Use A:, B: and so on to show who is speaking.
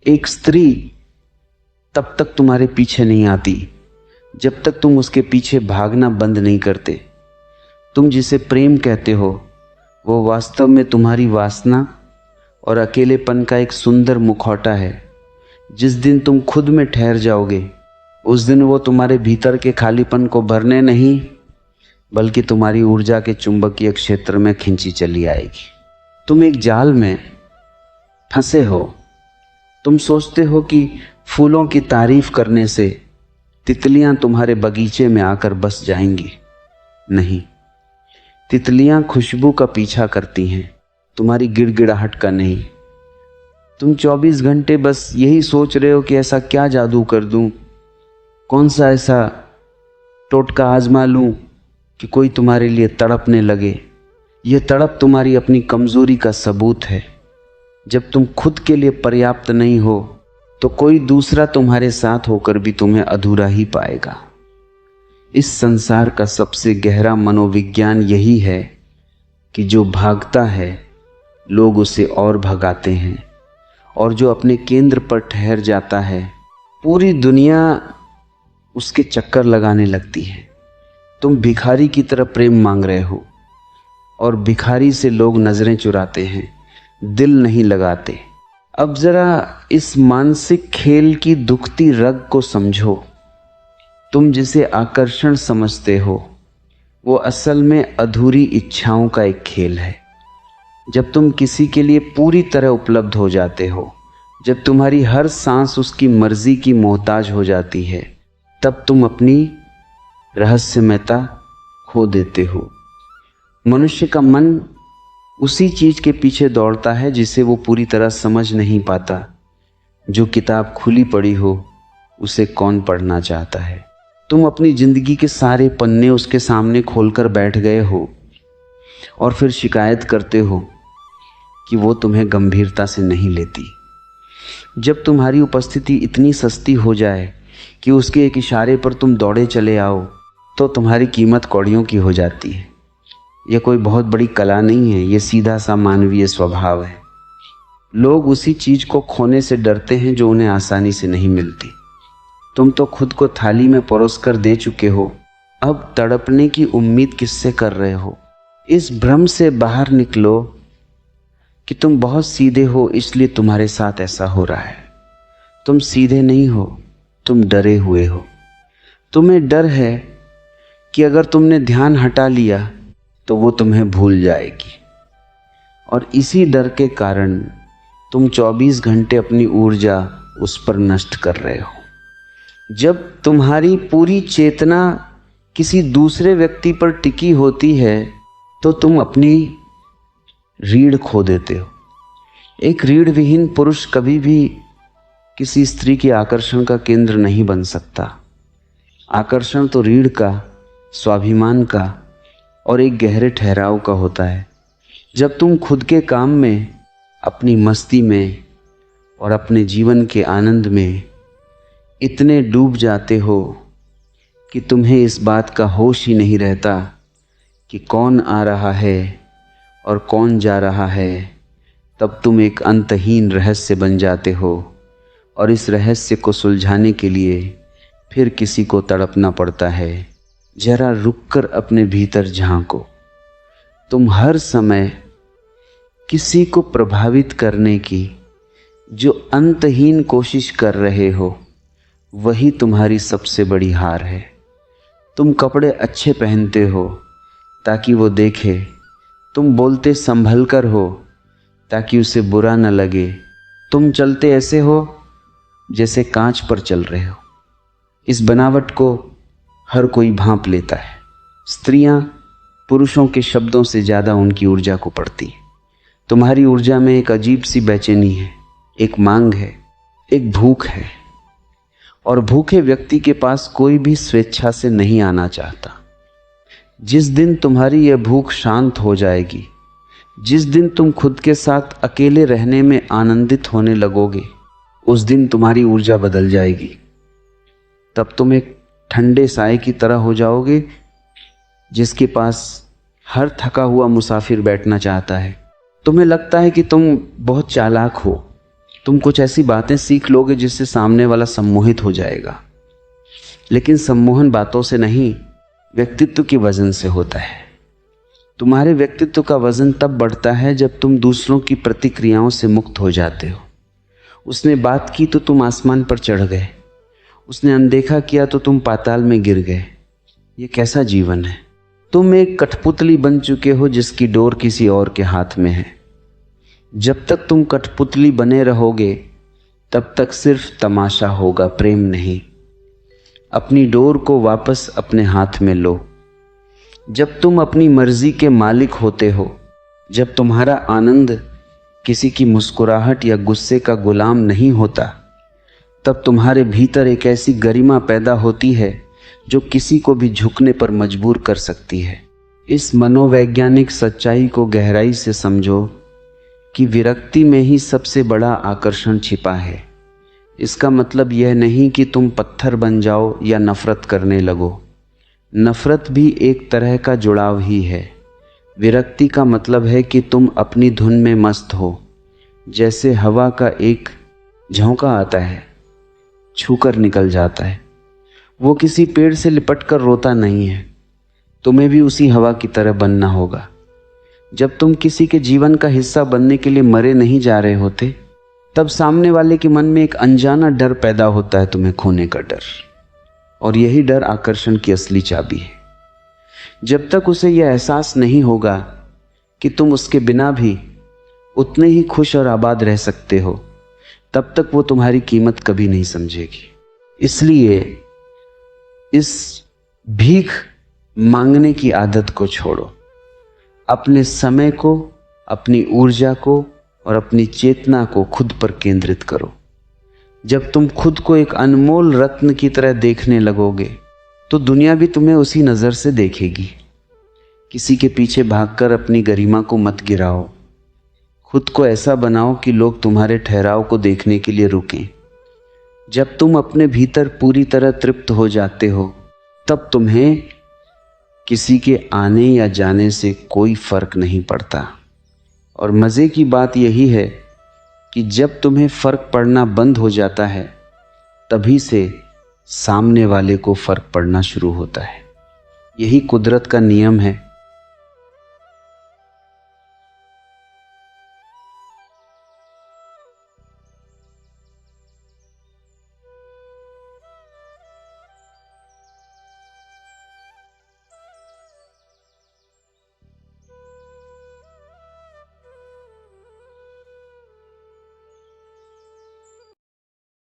A: एक स्त्री तब तक तुम्हारे पीछे नहीं आती जब तक तुम उसके पीछे भागना बंद नहीं करते। तुम जिसे प्रेम कहते हो वो वास्तव में तुम्हारी वासना और अकेलेपन का एक सुंदर मुखौटा है। जिस दिन तुम खुद में ठहर जाओगे उस दिन वो तुम्हारे भीतर के खालीपन को भरने नहीं बल्कि तुम्हारी ऊर्जा के चुंबकीय क्षेत्र में खींची चली आएगी। तुम एक जाल में फंसे हो। तुम सोचते हो कि फूलों की तारीफ करने से तितलियां तुम्हारे बगीचे में आकर बस जाएंगी। नहीं, तितलियां खुशबू का पीछा करती हैं, तुम्हारी गिड़गिड़ाहट का नहीं। तुम 24 घंटे बस यही सोच रहे हो कि ऐसा क्या जादू कर दूं, कौन सा ऐसा टोटका आजमा लूं कि कोई तुम्हारे लिए तड़पने लगे। यह तड़प तुम्हारी अपनी कमजोरी का सबूत है। जब तुम खुद के लिए पर्याप्त नहीं हो तो कोई दूसरा तुम्हारे साथ होकर भी तुम्हें अधूरा ही पाएगा। इस संसार का सबसे गहरा मनोविज्ञान यही है कि जो भागता है लोग उसे और भगाते हैं, और जो अपने केंद्र पर ठहर जाता है पूरी दुनिया उसके चक्कर लगाने लगती है। तुम भिखारी की तरह प्रेम मांग रहे हो और भिखारी से लोग नजरें चुराते हैं, दिल नहीं लगाते। अब जरा इस मानसिक खेल की दुखती रग को समझो। तुम जिसे आकर्षण समझते हो वो असल में अधूरी इच्छाओं का एक खेल है। जब तुम किसी के लिए पूरी तरह उपलब्ध हो जाते हो, जब तुम्हारी हर सांस उसकी मर्जी की मोहताज हो जाती है, तब तुम अपनी रहस्यमयता खो देते हो। मनुष्य का मन उसी चीज के पीछे दौड़ता है जिसे वो पूरी तरह समझ नहीं पाता। जो किताब खुली पड़ी हो उसे कौन पढ़ना चाहता है। तुम अपनी जिंदगी के सारे पन्ने उसके सामने खोलकर बैठ गए हो और फिर शिकायत करते हो कि वो तुम्हें गंभीरता से नहीं लेती। जब तुम्हारी उपस्थिति इतनी सस्ती हो जाए कि उसके एक इशारे पर तुम दौड़े चले आओ तो तुम्हारी कीमत कौड़ियों की हो जाती है। यह कोई बहुत बड़ी कला नहीं है, यह सीधा सा मानवीय स्वभाव है। लोग उसी चीज को खोने से डरते हैं जो उन्हें आसानी से नहीं मिलती। तुम तो खुद को थाली में परोस कर दे चुके हो, अब तड़पने की उम्मीद किससे कर रहे हो। इस भ्रम से बाहर निकलो कि तुम बहुत सीधे हो इसलिए तुम्हारे साथ ऐसा हो रहा है। तुम सीधे नहीं हो, तुम डरे हुए हो। तुम्हें डर है कि अगर तुमने ध्यान हटा लिया तो वो तुम्हें भूल जाएगी, और इसी डर के कारण तुम 24 घंटे अपनी ऊर्जा उस पर नष्ट कर रहे हो। जब तुम्हारी पूरी चेतना किसी दूसरे व्यक्ति पर टिकी होती है तो तुम अपनी रीढ़ खो देते हो। एक रीढ़ विहीन पुरुष कभी भी किसी स्त्री के आकर्षण का केंद्र नहीं बन सकता। आकर्षण तो रीढ़ का, स्वाभिमान का और एक गहरे ठहराव का होता है। जब तुम खुद के काम में, अपनी मस्ती में और अपने जीवन के आनंद में इतने डूब जाते हो कि तुम्हें इस बात का होश ही नहीं रहता कि कौन आ रहा है और कौन जा रहा है, तब तुम एक अंतहीन रहस्य बन जाते हो, और इस रहस्य को सुलझाने के लिए फिर किसी को तड़पना पड़ता है। जरा रुककर अपने भीतर झांको। तुम हर समय किसी को प्रभावित करने की जो अंतहीन कोशिश कर रहे हो वही तुम्हारी सबसे बड़ी हार है। तुम कपड़े अच्छे पहनते हो ताकि वो देखे, तुम बोलते संभल कर हो ताकि उसे बुरा न लगे, तुम चलते ऐसे हो जैसे कांच पर चल रहे हो। इस बनावट को हर कोई भांप लेता है। स्त्रियां पुरुषों के शब्दों से ज़्यादा उनकी ऊर्जा को पढ़ती हैं। तुम्हारी ऊर्जा में एक अजीब सी बेचैनी है, एक मांग है, एक भूख है, और भूखे व्यक्ति के पास कोई भी स्वेच्छा से नहीं आना चाहता। जिस दिन तुम्हारी यह भूख शांत हो जाएगी, जिस दिन तुम खुद के साथ अकेले रहने में आनंदित होने लगोगे, उस दिन तुम्हारी ऊर्जा बदल जाएगी। तब तुम एक ठंडे साए की तरह हो जाओगे जिसके पास हर थका हुआ मुसाफिर बैठना चाहता है। तुम्हें लगता है कि तुम बहुत चालाक हो, तुम कुछ ऐसी बातें सीख लोगे जिससे सामने वाला सम्मोहित हो जाएगा, लेकिन सम्मोहन बातों से नहीं, व्यक्तित्व के वजन से होता है। तुम्हारे व्यक्तित्व का वजन तब बढ़ता है जब तुम दूसरों की प्रतिक्रियाओं से मुक्त हो जाते हो। उसने बात की तो तुम आसमान पर चढ़ गए, उसने अनदेखा किया तो तुम पाताल में गिर गए। ये कैसा जीवन है? तुम एक कठपुतली बन चुके हो जिसकी डोर किसी और के हाथ में है। जब तक तुम कठपुतली बने रहोगे तब तक सिर्फ तमाशा होगा, प्रेम नहीं। अपनी डोर को वापस अपने हाथ में लो। जब तुम अपनी मर्जी के मालिक होते हो, जब तुम्हारा आनंद किसी की मुस्कुराहट या गुस्से का गुलाम नहीं होता, तब तुम्हारे भीतर एक ऐसी गरिमा पैदा होती है जो किसी को भी झुकने पर मजबूर कर सकती है। इस मनोवैज्ञानिक सच्चाई को गहराई से समझो कि विरक्ति में ही सबसे बड़ा आकर्षण छिपा है। इसका मतलब यह नहीं कि तुम पत्थर बन जाओ या नफरत करने लगो। नफरत भी एक तरह का जुड़ाव ही है। विरक्ति का मतलब है कि तुम अपनी धुन में मस्त हो। जैसे हवा का एक झोंका आता है, छूकर निकल जाता है, वो किसी पेड़ से लिपट कर रोता नहीं है। तुम्हें भी उसी हवा की तरह बनना होगा। जब तुम किसी के जीवन का हिस्सा बनने के लिए मरे नहीं जा रहे होते, तब सामने वाले के मन में एक अनजाना डर पैदा होता है, तुम्हें खोने का डर। और यही डर आकर्षण की असली चाबी है। जब तक उसे यह एहसास नहीं होगा कि तुम उसके बिना भी उतने ही खुश और आबाद रह सकते हो, तब तक वो तुम्हारी कीमत कभी नहीं समझेगी। इसलिए इस भीख मांगने की आदत को छोड़ो। अपने समय को, अपनी ऊर्जा को और अपनी चेतना को खुद पर केंद्रित करो। जब तुम खुद को एक अनमोल रत्न की तरह देखने लगोगे तो दुनिया भी तुम्हें उसी नज़र से देखेगी। किसी के पीछे भागकर अपनी गरिमा को मत गिराओ। खुद को ऐसा बनाओ कि लोग तुम्हारे ठहराव को देखने के लिए रुकें। जब तुम अपने भीतर पूरी तरह तृप्त हो जाते हो, तब तुम्हें किसी के आने या जाने से कोई फर्क नहीं पड़ता। और मज़े की बात यही है कि जब तुम्हें फ़र्क पड़ना बंद हो जाता है, तभी से सामने वाले को फ़र्क पड़ना शुरू होता है। यही कुदरत का नियम है